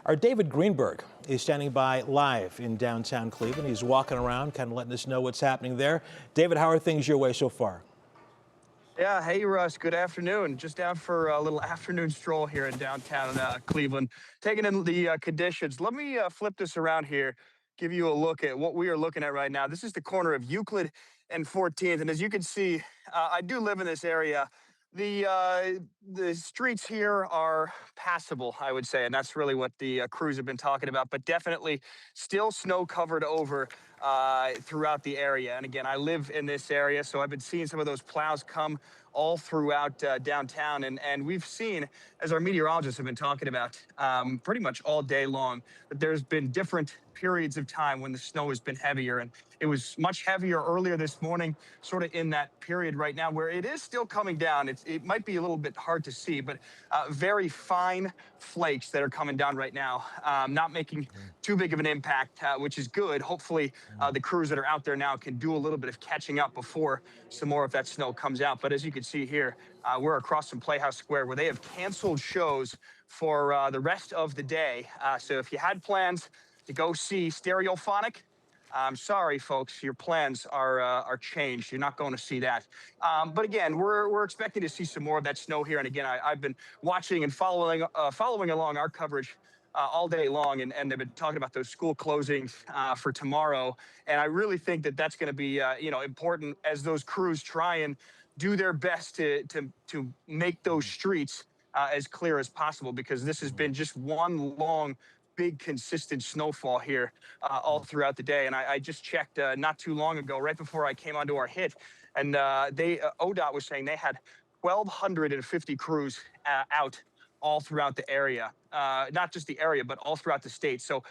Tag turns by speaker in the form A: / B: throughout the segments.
A: Our David Greenberg is standing by live in downtown Cleveland. He's walking around, kind of letting us know what's happening there. David, how are things your way so far?
B: Yeah, hey Russ, good afternoon. Just out for a little afternoon stroll here in downtown Cleveland, taking in the conditions. Let me flip this around here, give you a look at what we are looking at right now. This is the corner of Euclid and 14th, and as you can see, I do live in this area. The streets here are passable, I would say, and that's really what the crews have been talking about. But definitely, still snow covered over throughout the area. And again, I live in this area, so I've been seeing some of those plows come all throughout downtown. And we've seen, as our meteorologists have been talking about pretty much all day long, that there's been different periods of time when the snow has been heavier. And it was much heavier earlier this morning, sort of in that period right now where it is still coming down. It might be a little bit hard to see, but very fine flakes that are coming down right now, not making too big of an impact, which is good. Hopefully, the crews that are out there now can do a little bit of catching up before some more of that snow comes out. But as you can see here, we're across from Playhouse Square where they have canceled shows for the rest of the day. So if you had plans to go see Stereophonic, I'm sorry, folks, your plans are changed. You're not going to see that. But again, we're expecting to see some more of that snow here. And again, I've been watching and following along our coverage all day long, and they've been talking about those school closings for tomorrow. And I really think that that's going to be important as those crews try and do their best to make those streets as clear as possible, because this has been just one long, big, consistent snowfall here all throughout the day. And I just checked not too long ago, right before I came onto our hit, and ODOT was saying they had 1,250 crews out all throughout the area, not just the area, but all throughout the state. So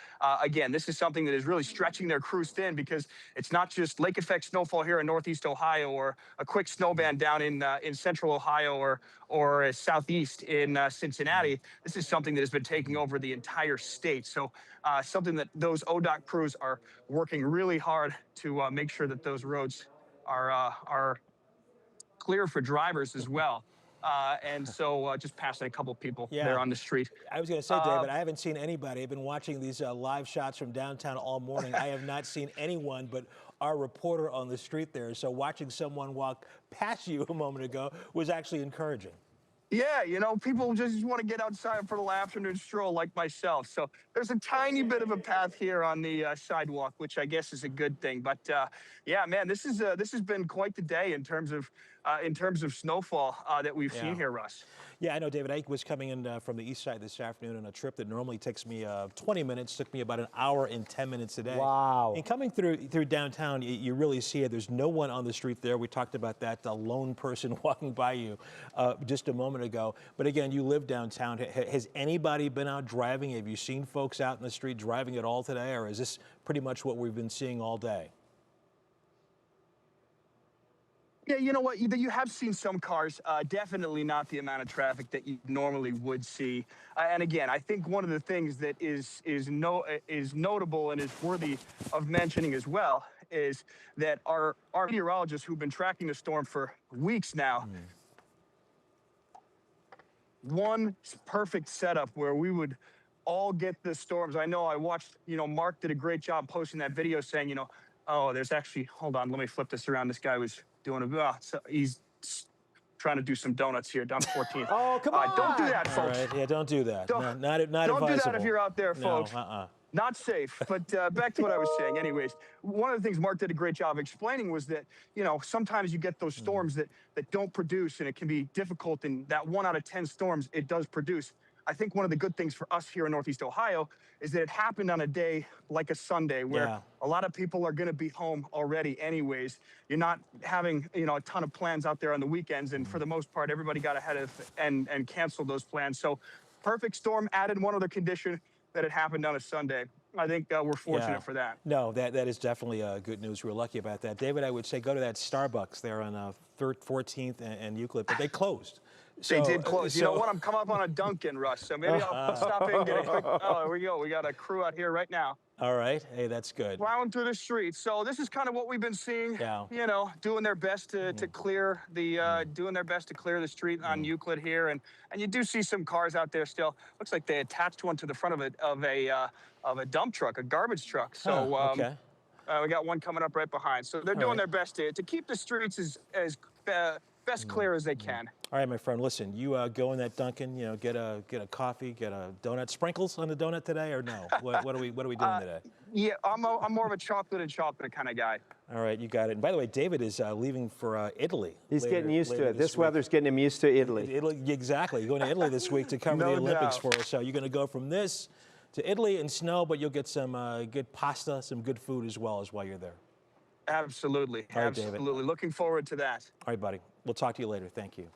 B: again, this is something that is really stretching their crews thin, because it's not just lake effect snowfall here in Northeast Ohio, or a quick snow band down in Central Ohio, or Southeast in Cincinnati. This is something that has been taking over the entire state. So something that those ODOT crews are working really hard to make sure that those roads are clear for drivers as well. And so just passing a couple people there
A: Yeah,
B: on the street.
A: I was going to say, David, I haven't seen anybody. I've been watching these live shots from downtown all morning. I have not seen anyone but our reporter on the street there. So watching someone walk past you a moment ago was actually encouraging.
B: Yeah, people just want to get outside for the afternoon stroll like myself. So there's a tiny bit of a path here on the sidewalk, which I guess is a good thing. But yeah, man, this has been quite the day in terms of snowfall that we've seen here, Russ.
A: Yeah, I know, David. I was coming in from the east side this afternoon on a trip that normally takes me 20 minutes, took me about an hour and 10 minutes a day.
C: Wow.
A: And coming through downtown, you really see it. There's no one on the street there. We talked about that, the lone person walking by you just a moment ago. But again, you live downtown. Has anybody been out driving? Have you seen folks out in the street driving at all today, or is this pretty much what we've been seeing all day?
B: Yeah, you know what? You have seen some cars, definitely not the amount of traffic that you normally would see. And again, I think one of the things that is notable and is worthy of mentioning as well is that our meteorologists who've been tracking the storm for weeks now, one perfect setup where we would all get the storms. I know I watched, Mark did a great job posting that video saying, oh, there's actually, hold on, let me flip this around. This guy was doing so he's trying to do some donuts here down 14th.
C: Oh, come on.
B: Don't do that, folks.
A: All right. Yeah, don't do that.
B: Don't,
A: not
B: don't
A: advisable.
B: do that if you're out there, folks.
A: No,
B: Not safe. But back to what I was saying. Anyways, one of the things Mark did a great job explaining was that, sometimes you get those storms that don't produce, and it can be difficult. And that 1 out of 10 storms, it does produce. I think one of the good things for us here in Northeast Ohio is that it happened on a day like a Sunday, where a lot of people are going to be home already anyways. You're not having, a ton of plans out there on the weekends. And for the most part, everybody got ahead of and canceled those plans. So perfect storm, added one other condition, that it happened on a Sunday. I think we're fortunate for that.
A: No, that is definitely good news. We're lucky about that. David, I would say go to that Starbucks there on 14th and Euclid, but they closed.
B: They
A: So,
B: did close. You know what? I'm coming up on a Dunkin', Russ. So maybe I'll stop in and get a quick. Oh, there we go. We got a crew out here right now,
A: all right. Hey, that's good.
B: plowing through the streets. So this is kind of what we've been seeing.
A: Yeah.
B: You know, doing their best to clear the doing their best to clear the street on Euclid here, and you do see some cars out there still. Looks like they attached one to the front of a dump truck, a garbage truck. So
A: Okay.
B: we got one coming up right behind. So they're doing
A: right.
B: their best to keep the streets as best clear as they can.
A: All right, my friend. Listen, you go in that Dunkin'. You know, get a coffee, get a donut. Sprinkles on the donut today, or no? What are we doing today?
B: Yeah, I'm more of a chocolate and chocolate kind of guy.
A: All right, you got it. And by the way, David is leaving for Italy.
C: He's getting used to it. This
A: week.
C: weather's getting him used to Italy.
A: Italy, exactly. You're going to Italy this week to cover
B: No
A: the Olympics
B: doubt.
A: for us. So you're going to go from this to Italy and snow, but you'll get some good pasta, some good food as well as while you're there.
B: Absolutely,
A: All right, David.
B: absolutely. Looking forward to that.
A: All right, buddy. We'll talk to you later. Thank you.